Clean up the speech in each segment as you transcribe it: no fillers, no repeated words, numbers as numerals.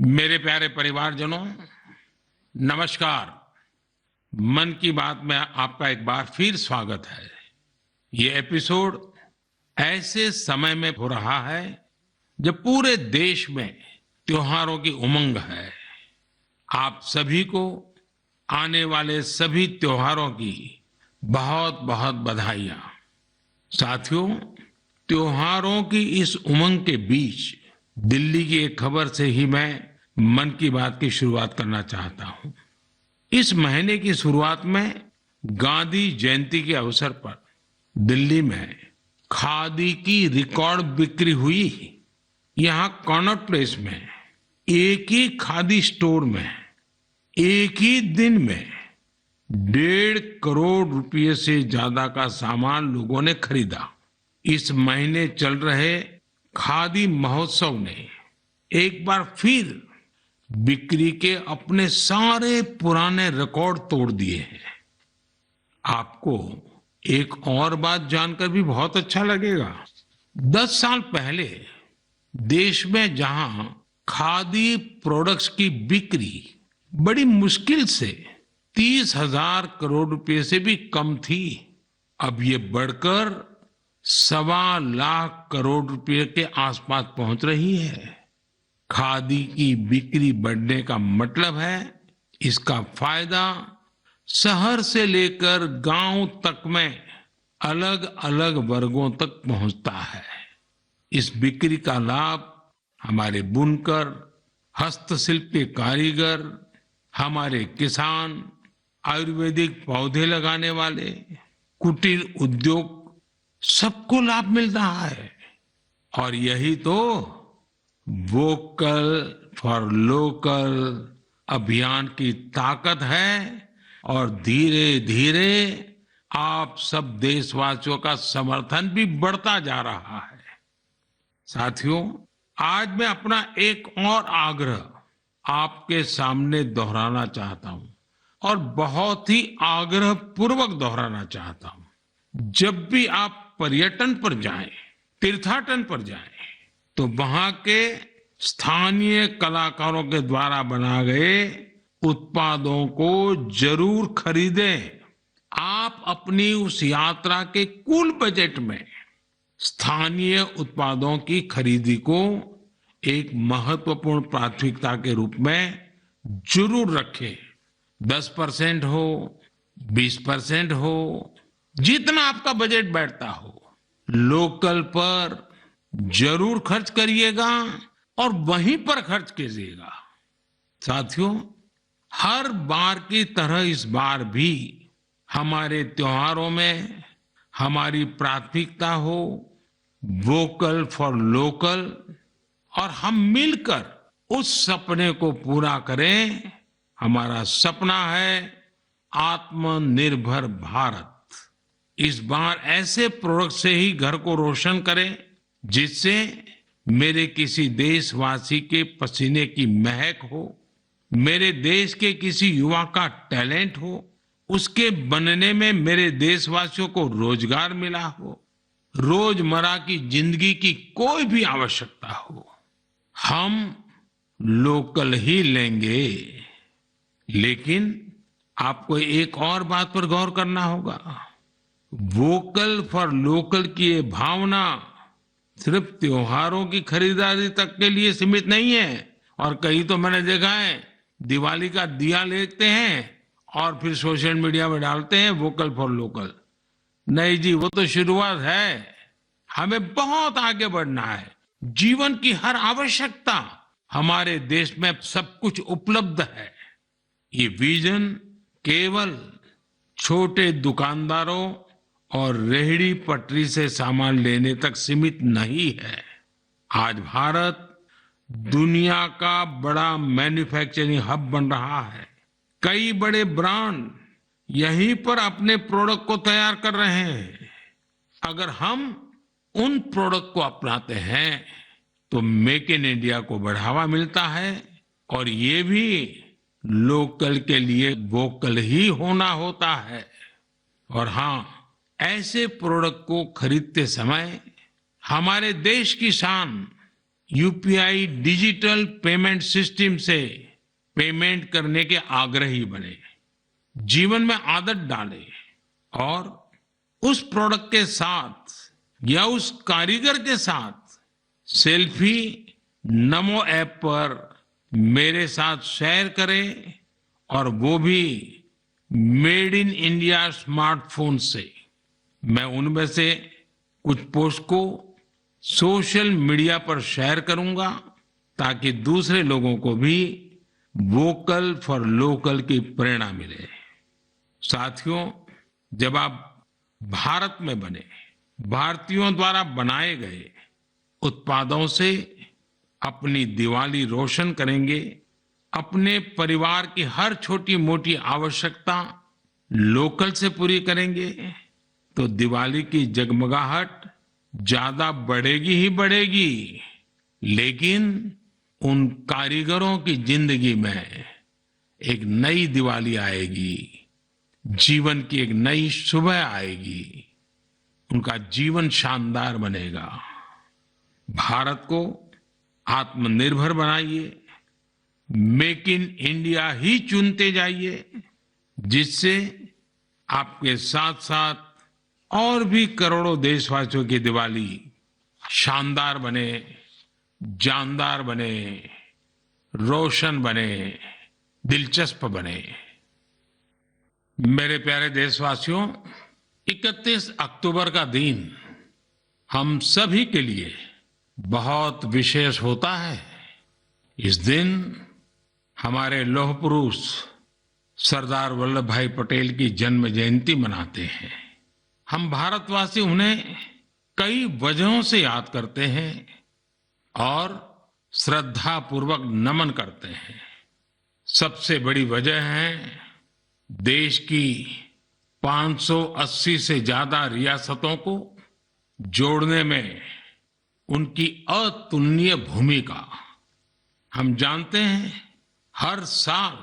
मेरे प्यारे परिवारजनों, नमस्कार। मन की बात में आपका एक बार फिर स्वागत है। ये एपिसोड ऐसे समय में हो रहा है जब पूरे देश में त्योहारों की उमंग है। आप सभी को आने वाले सभी त्योहारों की बहुत बहुत बधाइयां। साथियों, त्योहारों की इस उमंग के बीच दिल्ली की एक खबर से ही मैं मन की बात की शुरुआत करना चाहता हूं। इस महीने की शुरुआत में गांधी जयंती के अवसर पर दिल्ली में खादी की रिकॉर्ड बिक्री हुई। यहां कॉनॉट प्लेस में एक ही खादी स्टोर में एक ही दिन में 1.5 करोड़ रुपए से ज्यादा का सामान लोगों ने खरीदा। इस महीने चल रहे खादी महोत्सव ने एक बार फिर बिक्री के अपने सारे पुराने रिकॉर्ड तोड़ दिए हैं। आपको एक और बात जानकर भी बहुत अच्छा लगेगा। 10 साल पहले देश में जहां खादी प्रोडक्ट्स की बिक्री बड़ी मुश्किल से 30,000 करोड़ रुपए से भी कम थी, अब ये बढ़कर 1.25 करोड़ रुपए के आसपास पहुंच रही है। खादी की बिक्री बढ़ने का मतलब है इसका फायदा शहर से लेकर गांव तक में अलग अलग वर्गों तक पहुंचता है। इस बिक्री का लाभ हमारे बुनकर, हस्तशिल्प के कारीगर, हमारे किसान, आयुर्वेदिक पौधे लगाने वाले, कुटीर उद्योग सबको लाभ मिल रहा है। और यही तो वोकल फॉर लोकल अभियान की ताकत है और धीरे धीरे आप सब देशवासियों का समर्थन भी बढ़ता जा रहा है। साथियों, आज मैं अपना एक और आग्रह आपके सामने दोहराना चाहता हूं और बहुत ही आग्रह पूर्वक दोहराना चाहता हूं। जब भी आप पर्यटन पर जाएं, तीर्थाटन पर जाएं, तो वहां के स्थानीय कलाकारों के द्वारा बनाए गए उत्पादों को जरूर खरीदें। आप अपनी उस यात्रा के कुल बजट में स्थानीय उत्पादों की खरीदी को एक महत्वपूर्ण प्राथमिकता के रूप में जरूर रखें। 10% हो, 20% हो, जितना आपका बजट बैठता हो, लोकल पर जरूर खर्च करिएगा और वहीं पर खर्च कीजिएगा। साथियों, हर बार की तरह इस बार भी हमारे त्योहारों में हमारी प्राथमिकता हो वोकल फॉर लोकल और हम मिलकर उस सपने को पूरा करें। हमारा सपना है आत्मनिर्भर भारत। इस बार ऐसे प्रोडक्ट से ही घर को रोशन करें जिससे मेरे किसी देशवासी के पसीने की महक हो, मेरे देश के किसी युवा का टैलेंट हो, उसके बनने में मेरे देशवासियों को रोजगार मिला हो, रोजमर्रा की जिंदगी की कोई भी आवश्यकता हो, हम लोकल ही लेंगे। लेकिन आपको एक और बात पर गौर करना होगा। वोकल फॉर लोकल की ये भावना सिर्फ त्योहारों की खरीदारी तक के लिए सीमित नहीं है। और कहीं तो मैंने देखा है दिवाली का दिया लेते हैं और फिर सोशल मीडिया में डालते हैं वोकल फॉर लोकल। नहीं जी, वो तो शुरुआत है। हमें बहुत आगे बढ़ना है। जीवन की हर आवश्यकता हमारे देश में सब कुछ उपलब्ध है। ये विजन केवल छोटे दुकानदारों और रेहड़ी पटरी से सामान लेने तक सीमित नहीं है। आज भारत दुनिया का बड़ा मैन्युफैक्चरिंग हब बन रहा है। कई बड़े ब्रांड यहीं पर अपने प्रोडक्ट को तैयार कर रहे हैं। अगर हम उन प्रोडक्ट को अपनाते हैं तो मेक इन इंडिया को बढ़ावा मिलता है और ये भी लोकल के लिए वोकल ही होना होता है। और हाँ, ऐसे प्रोडक्ट को खरीदते समय हमारे देश की शान यूपीआई डिजिटल पेमेंट सिस्टम से पेमेंट करने के आग्रही बने, जीवन में आदत डालें और उस प्रोडक्ट के साथ या उस कारीगर के साथ सेल्फी नमो ऐप पर मेरे साथ शेयर करें और वो भी मेड इन इंडिया स्मार्टफोन से। मैं उनमें से कुछ पोस्ट को सोशल मीडिया पर शेयर करूंगा ताकि दूसरे लोगों को भी वोकल फॉर लोकल की प्रेरणा मिले। साथियों, जब आप भारत में बने भारतीयों द्वारा बनाए गए उत्पादों से अपनी दिवाली रोशन करेंगे, अपने परिवार की हर छोटी मोटी आवश्यकता लोकल से पूरी करेंगे, तो दिवाली की जगमगाहट ज्यादा बढ़ेगी ही बढ़ेगी, लेकिन उन कारीगरों की जिंदगी में एक नई दिवाली आएगी, जीवन की एक नई सुबह आएगी, उनका जीवन शानदार बनेगा। भारत को आत्मनिर्भर बनाइए, मेक इन इंडिया ही चुनते जाइए, जिससे आपके साथ साथ और भी करोड़ों देशवासियों की दिवाली शानदार बने, जानदार बने, रोशन बने, दिलचस्प बने। मेरे प्यारे देशवासियों, 31 अक्टूबर का दिन हम सभी के लिए बहुत विशेष होता है। इस दिन हमारे लौह पुरुष सरदार वल्लभ भाई पटेल की जन्म जयंती मनाते हैं। हम भारतवासी उन्हें कई वजहों से याद करते हैं और श्रद्धा पूर्वक नमन करते हैं। सबसे बड़ी वजह है देश की 580 से ज्यादा रियासतों को जोड़ने में उनकी अतुलनीय भूमिका। हम जानते हैं हर साल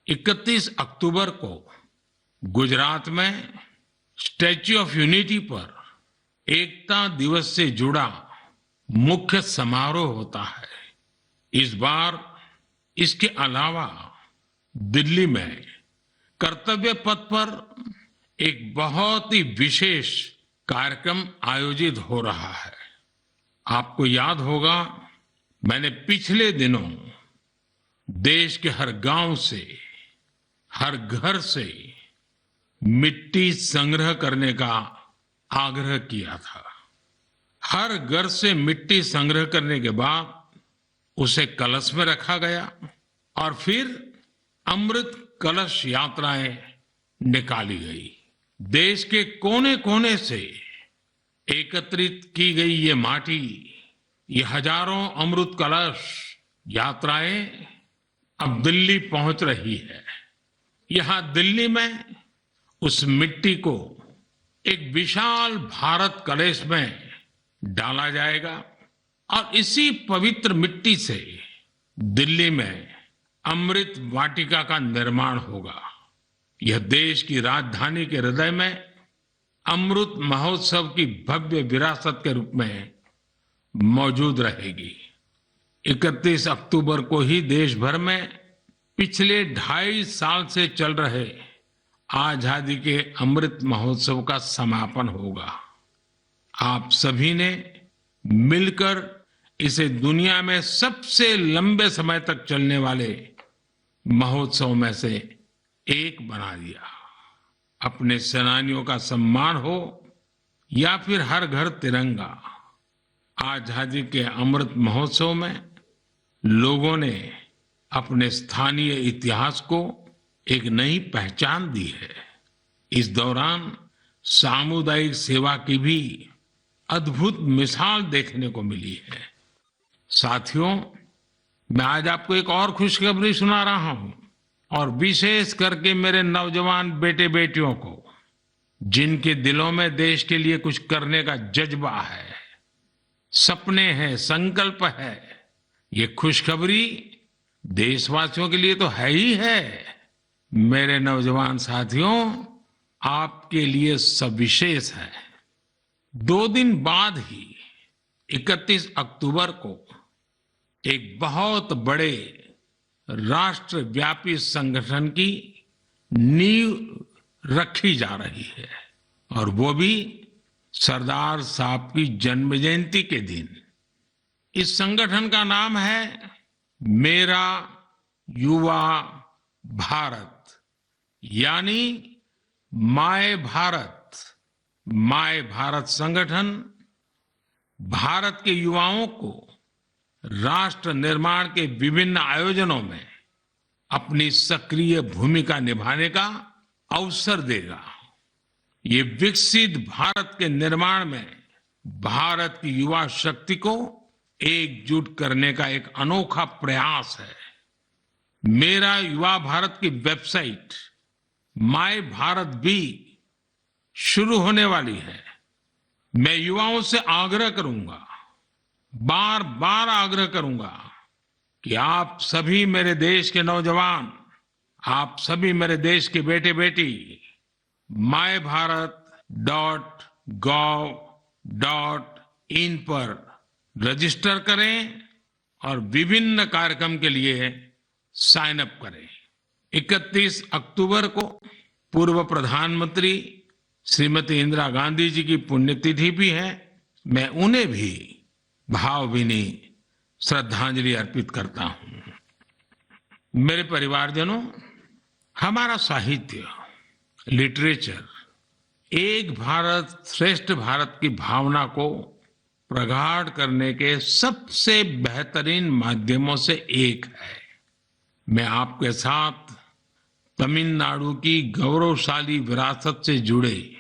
31 अक्टूबर को गुजरात में स्टैच्यू ऑफ यूनिटी पर एकता दिवस से जुड़ा मुख्य समारोह होता है। इस बार इसके अलावा दिल्ली में कर्तव्य पथ पर एक बहुत ही विशेष कार्यक्रम आयोजित हो रहा है। आपको याद होगा, मैंने पिछले दिनों देश के हर गांव से, हर घर से मिट्टी संग्रह करने का आग्रह किया था। हर घर से मिट्टी संग्रह करने के बाद उसे कलश में रखा गया और फिर अमृत कलश यात्राएं निकाली गई। देश के कोने कोने से एकत्रित की गई ये माटी, ये हजारों अमृत कलश यात्राएं अब दिल्ली पहुंच रही है। यहां दिल्ली में उस मिट्टी को एक विशाल भारत कलश में डाला जाएगा और इसी पवित्र मिट्टी से दिल्ली में अमृत वाटिका का निर्माण होगा। यह देश की राजधानी के हृदय में अमृत महोत्सव की भव्य विरासत के रूप में मौजूद रहेगी। 31 अक्टूबर को ही देश भर में पिछले 2.5 साल से चल रहे आजादी के अमृत महोत्सव का समापन होगा। आप सभी ने मिलकर इसे दुनिया में सबसे लंबे समय तक चलने वाले महोत्सव में से एक बना दिया। अपने सेनानियों का सम्मान हो या फिर हर घर तिरंगा, आजादी के अमृत महोत्सव में लोगों ने अपने स्थानीय इतिहास को एक नई पहचान दी है। इस दौरान सामुदायिक सेवा की भी अद्भुत मिसाल देखने को मिली है। साथियों, मैं आज आपको एक और खुशखबरी सुना रहा हूं, और विशेष करके मेरे नौजवान बेटे बेटियों को, जिनके दिलों में देश के लिए कुछ करने का जज्बा है, सपने हैं, संकल्प है। ये खुशखबरी देशवासियों के लिए तो है ही है। मेरे नौजवान साथियों, आपके लिए सविशेष है। 2 दिन बाद ही 31 अक्टूबर को एक बहुत बड़े राष्ट्रव्यापी संगठन की नींव रखी जा रही है और वो भी सरदार साहब की जन्म जयंती के दिन। इस संगठन का नाम है मेरा युवा भारत, यानी माय भारत। माय भारत संगठन भारत के युवाओं को राष्ट्र निर्माण के विभिन्न आयोजनों में अपनी सक्रिय भूमिका निभाने का अवसर देगा। ये विकसित भारत के निर्माण में भारत की युवा शक्ति को एकजुट करने का एक अनोखा प्रयास है। मेरा युवा भारत की वेबसाइट माय भारत भी शुरू होने वाली है। मैं युवाओं से आग्रह करूंगा, बार बार आग्रह करूंगा कि आप सभी मेरे देश के नौजवान, आप सभी मेरे देश के बेटे बेटी mybharat.gov.in पर रजिस्टर करें और विभिन्न कार्यक्रम के लिए साइन अप करें। 31 अक्टूबर को पूर्व प्रधानमंत्री श्रीमती इंदिरा गांधी जी की पुण्यतिथि भी है। मैं उन्हें भी भावभीनी श्रद्धांजलि अर्पित करता हूं। मेरे परिवारजनों, हमारा साहित्य, लिटरेचर एक भारत श्रेष्ठ भारत की भावना को प्रगाढ़ करने के सबसे बेहतरीन माध्यमों से एक है। मैं आपके साथ तमिलनाडु की गौरवशाली विरासत से जुड़े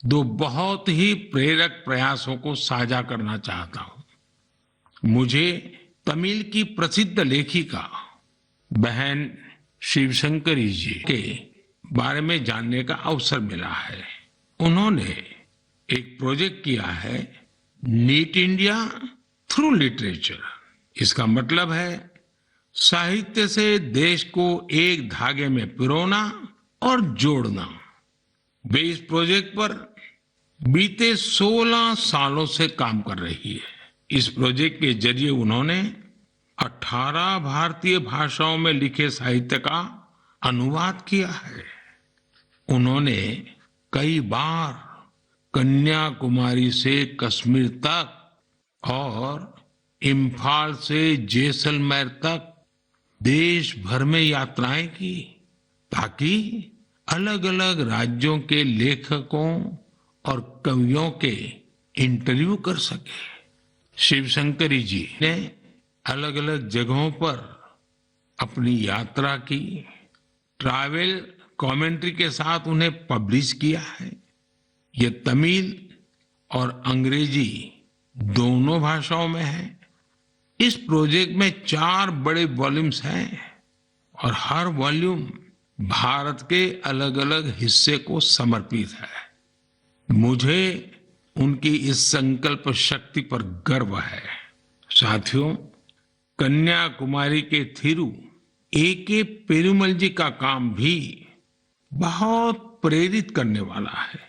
दो बहुत ही प्रेरक प्रयासों को साझा करना चाहता हूं। मुझे तमिल की प्रसिद्ध लेखिका बहन शिवशंकरी जी के बारे में जानने का अवसर मिला है। उन्होंने एक प्रोजेक्ट किया है, नीट इंडिया थ्रू लिटरेचर। इसका मतलब है साहित्य से देश को एक धागे में पिरोना और जोड़ना। वे इस प्रोजेक्ट पर बीते 16 सालों से काम कर रही है। इस प्रोजेक्ट के जरिए उन्होंने 18 भारतीय भाषाओं में लिखे साहित्य का अनुवाद किया है। उन्होंने कई बार कन्याकुमारी से कश्मीर तक और इम्फाल से जैसलमेर तक देश भर में यात्राएं की ताकि अलग अलग राज्यों के लेखकों और कवियों के इंटरव्यू कर सके। शिवशंकरी जी ने अलग अलग जगहों पर अपनी यात्रा की, ट्रैवल कमेंट्री के साथ उन्हें पब्लिश किया है। ये तमिल और अंग्रेजी दोनों भाषाओं में है। इस प्रोजेक्ट में 4 बड़े वॉल्यूम्स हैं और हर वॉल्यूम भारत के अलग अलग हिस्से को समर्पित है। मुझे उनकी इस संकल्प शक्ति पर गर्व है। साथियों, कन्याकुमारी के थिरु ए.के. पेरुमल जी का काम भी बहुत प्रेरित करने वाला है।